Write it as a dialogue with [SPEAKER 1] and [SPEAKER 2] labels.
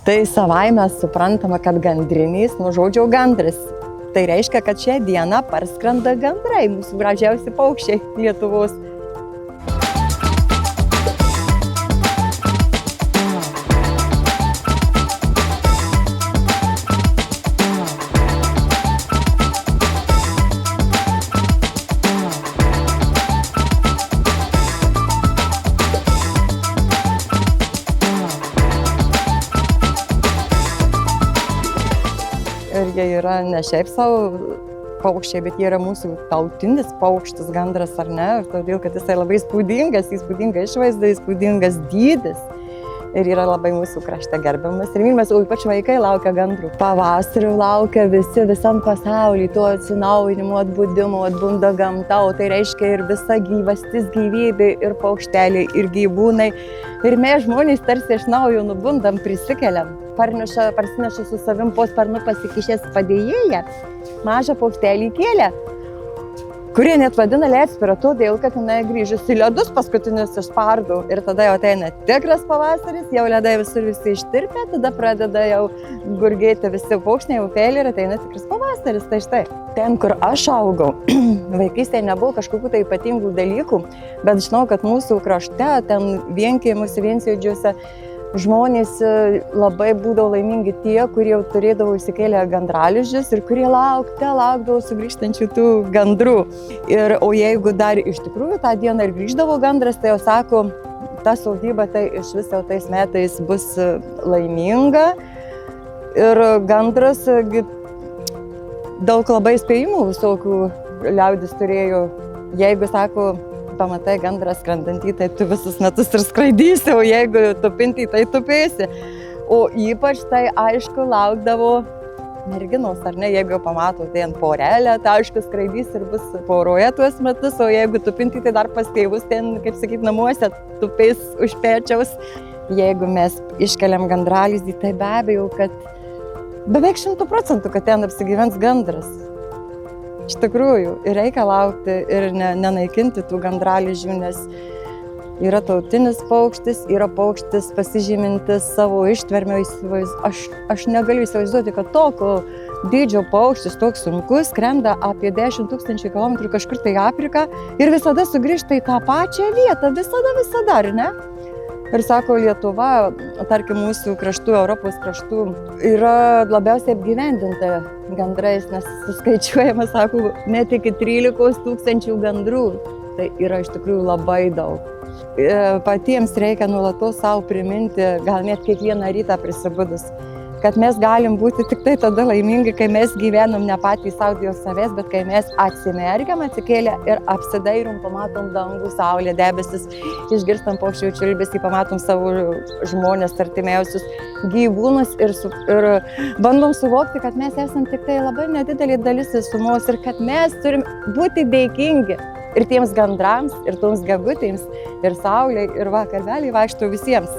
[SPEAKER 1] Tai savaime suprantama, kad gandrinys, žodžio gandras. Tai reiškia, kad šią dieną parskrenda gandrai, mūsų gražiausi paukščiai Lietuvos. Ir jie yra ne šiaip savo paukščiai, bet jie yra mūsų tautinis paukštis, gandras ar ne, ir todėl, kad jisai labai įspūdinga išvaizda, įspūdingas dydis ir yra labai mūsų krašte gerbiamas ir mylimas, o ypač vaikai laukia gandrų. Pavasario laukia visam pasaulyje, to atsinaujinimo, atbudimo, atbunda gamta, o tai reiškia ir visa gyvastis, gyvybė, ir paukšteliai, ir gyvūnai. Ir mes žmonės tarsi iš naujo nubundam, prisikeliam. Parsineša su savim po sparnu pasikišęs padėjėją, mažą paukštelį kėlę, kurie net vadina Lietspira, todėl, kad jinai grįžus į ledus paskutinius išspardo. Ir tada jau ateina tikras pavasaris, jau ledai visur visi ištirpę, tada pradeda jau gurgėti visi paukšniai, upeliai ir ateina tikras pavasaris. Tai štai, ten, kur aš augau, vaikystėje nebuvo kažkokių tai ypatingų dalykų, bet žinau, kad mūsų krašte, ten vienkiemuose, viensėdžiuose, žmonės labai būdavo laimingi tie, kurie jau turėdavo įsikėlę gandralizdžius ir kurie laukdavo sugrįžtančių tų gandrų. O jeigu dar iš tikrųjų tą dieną ir grįždavo gandras, tai jau sako, ta sodyba tai iš viso tais metais bus laiminga. Ir gandras daug labai spėjimų visokių liaudis turėjo. Jeigu sako, pamatai gandrą skrendantį, tai tu visus metus ir skraidysi, o jeigu tupintį, tai tupėsi. O ypač tai aišku laukdavo merginos, ar ne, jeigu pamato ten porelę, tai aišku skraidys ir bus poroje tuos metus, o jeigu tupintį, tai dar pas tėvus ten, kaip sakyt, namuose tupės už pečiaus. Jeigu mes iškeliam gandralizdį, tai be abejo, kad beveik 100%, kad ten apsigyvens gandras. Iš tikrųjų, ir reikia laukti ir nenaikinti tų gandralizdžių, nes yra tautinis paukštis, yra paukštis pasižymintis savo ištvermę. Aš negaliu įsivaizduoti, kad tokio dydžio paukštis, toks sunkus, skrenda apie 10 000 kilometrų kažkur tai Afriką ir visada sugrįžta į tą pačią vietą, visada, ar ne? Ir sako, Lietuva, tarkim, mūsų kraštų, Europos kraštų, yra labiausiai apgyvendinta gandrais, nes suskaičiuojama, sako, net iki 13 000 gandrų. Tai yra iš tikrųjų labai daug. Patiems reikia nuolatos savo priminti, gal net kiekvieną rytą prisibudus, kad mes galim būti tik tai tada laimingi, kai mes gyvenam ne patys savo dėl savęs, bet kai mes atsimerkiam, atsikėlę ir apsidairom, pamatom dangų, saulę, debesis, išgirstam paukščių čiulbesį, pamatom savo žmones, artimiausius gyvūnus ir bandom suvokti, kad mes esam tik tai labai nedidelė dalis visumos ir kad mes turim būti dėkingi ir tiems gandrams, ir toms gegutėms, ir saulei, ir karveliai vaikšto visiems.